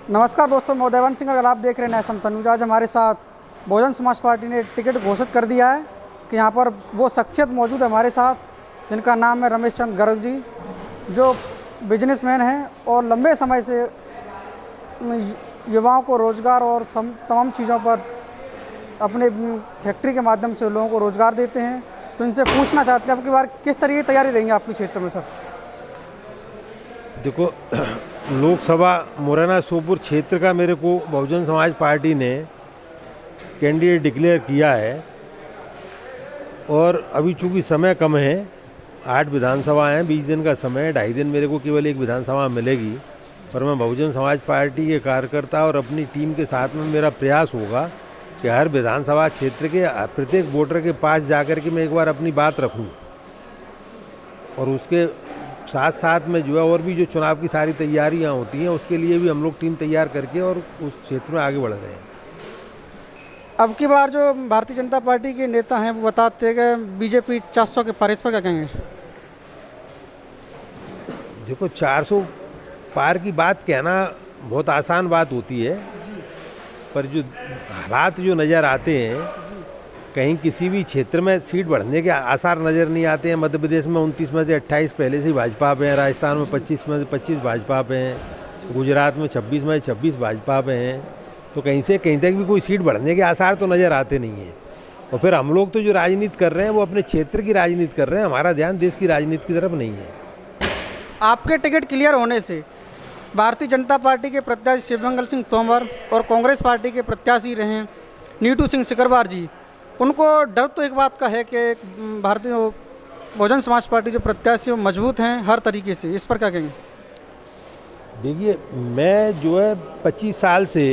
नमस्कार दोस्तों, मैं उदयवंत सिंह। अगर आप देख रहे हैं नैसम तनुज, आज हमारे साथ बहुजन समाज पार्टी ने टिकट घोषित कर दिया है कि यहाँ पर वो शख्सियत मौजूद है हमारे साथ जिनका नाम है रमेश चंद गर्ग जी, जो बिजनेसमैन हैं और लंबे समय से युवाओं को रोज़गार और तमाम चीज़ों पर अपने फैक्ट्री के माध्यम से लोगों को रोज़गार देते हैं। तो इनसे पूछना चाहते हैं, अब की बार किस तरह की तैयारी रहेंगी आपके क्षेत्र में सर? देखो, लोकसभा मुरैना सोपुर क्षेत्र का मेरे को बहुजन समाज पार्टी ने कैंडिडेट डिक्लेयर किया है और अभी चूँकि समय कम है, 8 विधानसभा हैं, 20 दिन का समय है, 2.5 दिन मेरे को केवल एक विधानसभा मिलेगी। पर मैं बहुजन समाज पार्टी के कार्यकर्ता और अपनी टीम के साथ में मेरा प्रयास होगा कि हर विधानसभा क्षेत्र के प्रत्येक वोटर के पास जाकर के मैं एक बार अपनी बात रखूं और उसके साथ साथ में जो है और भी जो चुनाव की सारी तैयारियां होती हैं उसके लिए भी हम लोग टीम तैयार करके और उस क्षेत्र में आगे बढ़ रहे हैं। अब की बार जो भारतीय जनता पार्टी के नेता हैं वो बताते हैं कि बीजेपी 400 के पार, इस पर क्या कहेंगे? देखो, 400 पार की बात कहना बहुत आसान बात होती है, पर जो हालात जो नज़र आते हैं, कहीं किसी भी क्षेत्र में सीट बढ़ने के आसार नज़र नहीं आते हैं। मध्य प्रदेश में 29 में से 28 पहले से ही भाजपा पे हैं, राजस्थान में 25 में से 25 भाजपा पे हैं, गुजरात में 26 में से 26 भाजपा पे हैं। तो कहीं से कहीं तक भी कोई सीट बढ़ने के आसार तो नज़र आते नहीं हैं। और फिर हम लोग तो जो राजनीति कर रहे हैं वो अपने क्षेत्र की राजनीति कर रहे हैं, हमारा ध्यान देश की राजनीति की तरफ नहीं है। आपके टिकट क्लियर होने से भारतीय जनता पार्टी के प्रत्याशी शिवमंगल सिंह तोमर और कांग्रेस पार्टी के प्रत्याशी रहे नीतू सिंह सिकरवार जी, उनको डर तो एक बात का है कि भारतीय बहुजन समाज पार्टी जो प्रत्याशी वो मजबूत हैं हर तरीके से, इस पर क्या कहेंगे? देखिए, मैं जो है 25 साल से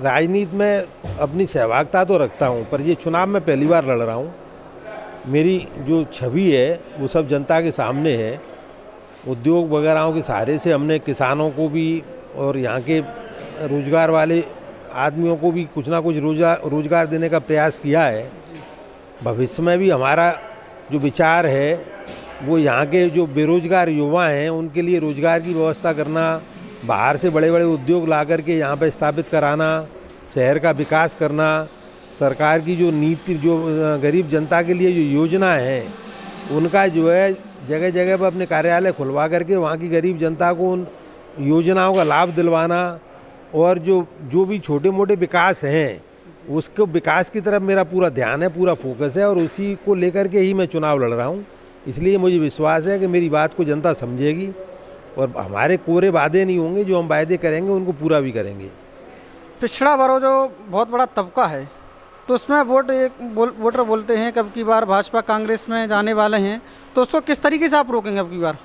राजनीति में अपनी सहभागिता तो रखता हूँ, पर ये चुनाव में पहली बार लड़ रहा हूँ। मेरी जो छवि है वो सब जनता के सामने है। उद्योग वगैरह के सहारे से हमने किसानों को भी और यहाँ के रोजगार वाले आदमियों को भी कुछ ना कुछ रोजगार देने का प्रयास किया है। भविष्य में भी हमारा जो विचार है वो यहाँ के जो बेरोजगार युवा हैं उनके लिए रोजगार की व्यवस्था करना, बाहर से बड़े बड़े उद्योग ला करके यहाँ पर स्थापित कराना, शहर का विकास करना, सरकार की जो नीति जो गरीब जनता के लिए जो योजना है उनका जो है जगह जगह पर अपने कार्यालय खुलवा करके वहाँ की गरीब जनता को उन योजनाओं का लाभ दिलवाना और जो भी छोटे मोटे विकास हैं उसको विकास की तरफ मेरा पूरा ध्यान है, पूरा फोकस है और उसी को लेकर के ही मैं चुनाव लड़ रहा हूँ। इसलिए मुझे विश्वास है कि मेरी बात को जनता समझेगी और हमारे कोरे वादे नहीं होंगे, जो हम वायदे करेंगे उनको पूरा भी करेंगे। पिछड़ा वर्ग जो बहुत बड़ा तबका है तो उसमें वोटर बोलते हैं कि अब की बार भाजपा कांग्रेस में जाने वाले हैं, तो उसको किस तरीके से आप रोकेंगे अब की बार?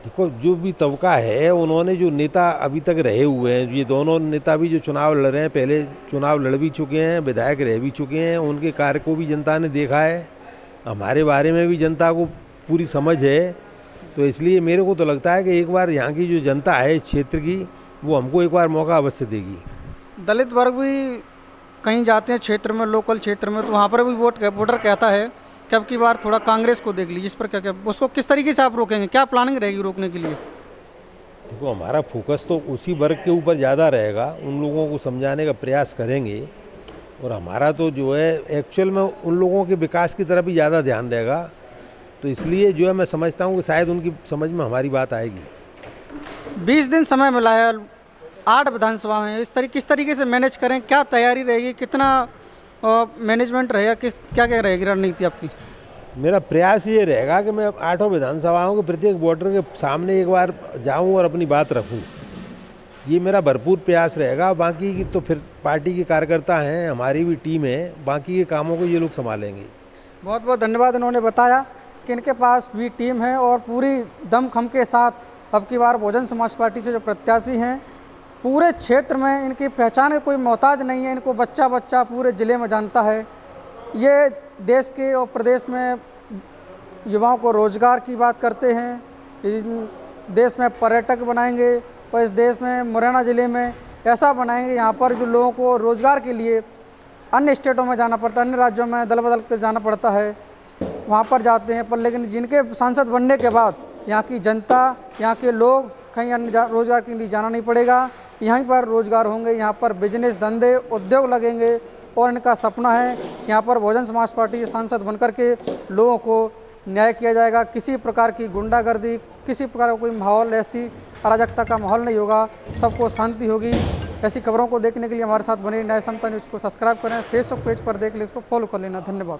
देखो, जो भी तबका है उन्होंने जो नेता अभी तक रहे हुए हैं, ये दोनों नेता भी जो चुनाव लड़ रहे हैं, पहले चुनाव लड़ भी चुके हैं, विधायक रह भी चुके हैं, उनके कार्य को भी जनता ने देखा है, हमारे बारे में भी जनता को पूरी समझ है। तो इसलिए मेरे को तो लगता है कि एक बार यहाँ की जो जनता है इस क्षेत्र की, वो हमको एक बार मौका अवश्य देगी। दलित वर्ग भी कहीं जाते हैं क्षेत्र में, लोकल क्षेत्र में, तो वहाँ पर भी वोटर कहता है कि अब की बार थोड़ा कांग्रेस को देख लीजिए, इस पर क्या उसको किस तरीके से आप रोकेंगे? क्या प्लानिंग रहेगी रोकने के लिए? देखो, हमारा फोकस तो उसी वर्ग के ऊपर ज़्यादा रहेगा, उन लोगों को समझाने का प्रयास करेंगे और हमारा तो जो है एक्चुअल में उन लोगों के विकास की तरफ ही ज़्यादा ध्यान रहेगा। तो इसलिए जो है मैं समझता हूँ कि शायद उनकी समझ में हमारी बात आएगी। 20 दिन समय मिला है, 8 विधानसभा में, किस तरीके से मैनेज करें? क्या तैयारी रहेगी, कितना मैनेजमेंट रहेगा, क्या रहेगी रणनीति आपकी? मेरा प्रयास ये रहेगा कि मैं 8 विधानसभाओं के प्रत्येक वोटर के सामने एक बार जाऊं और अपनी बात रखूं। ये मेरा भरपूर प्रयास रहेगा। बाकी की तो फिर पार्टी के कार्यकर्ता हैं, हमारी भी टीम है, बाकी के कामों को ये लोग संभालेंगे। बहुत बहुत धन्यवाद। इन्होंने बताया कि इनके पास भी टीम है और पूरी दमखम के साथ अब की बार बहुजन समाज पार्टी से जो प्रत्याशी हैं पूरे क्षेत्र में इनकी पहचान के कोई मोहताज नहीं है, इनको बच्चा बच्चा पूरे ज़िले में जानता है। ये देश के और प्रदेश में युवाओं को रोज़गार की बात करते हैं, देश में पर्यटक बनाएंगे और इस देश में मुरैना ज़िले में ऐसा बनाएंगे यहाँ पर जो लोगों को रोज़गार के लिए अन्य स्टेटों में जाना पड़ता है, अन्य राज्यों में दल बदल कर जाना पड़ता है, वहाँ पर जाते हैं। पर लेकिन जिनके सांसद बनने के बाद यहाँ की जनता, यहाँ के लोग कहीं अन्य रोज़गार के लिए जाना नहीं पड़ेगा, यहीं पर रोज़गार होंगे, यहाँ पर बिजनेस धंधे उद्योग लगेंगे और इनका सपना है कि यहाँ पर बहुजन समाज पार्टी के सांसद बनकर के लोगों को न्याय किया जाएगा। किसी प्रकार की गुंडागर्दी, किसी प्रकार का कोई माहौल, ऐसी अराजकता का माहौल नहीं होगा, सबको शांति होगी। ऐसी खबरों को देखने के लिए हमारे साथ बने न्याय समता न्यूज़ को सब्सक्राइब करें, फेसबुक पेज पर देख लें, इसको फॉलो कर लेना। धन्यवाद।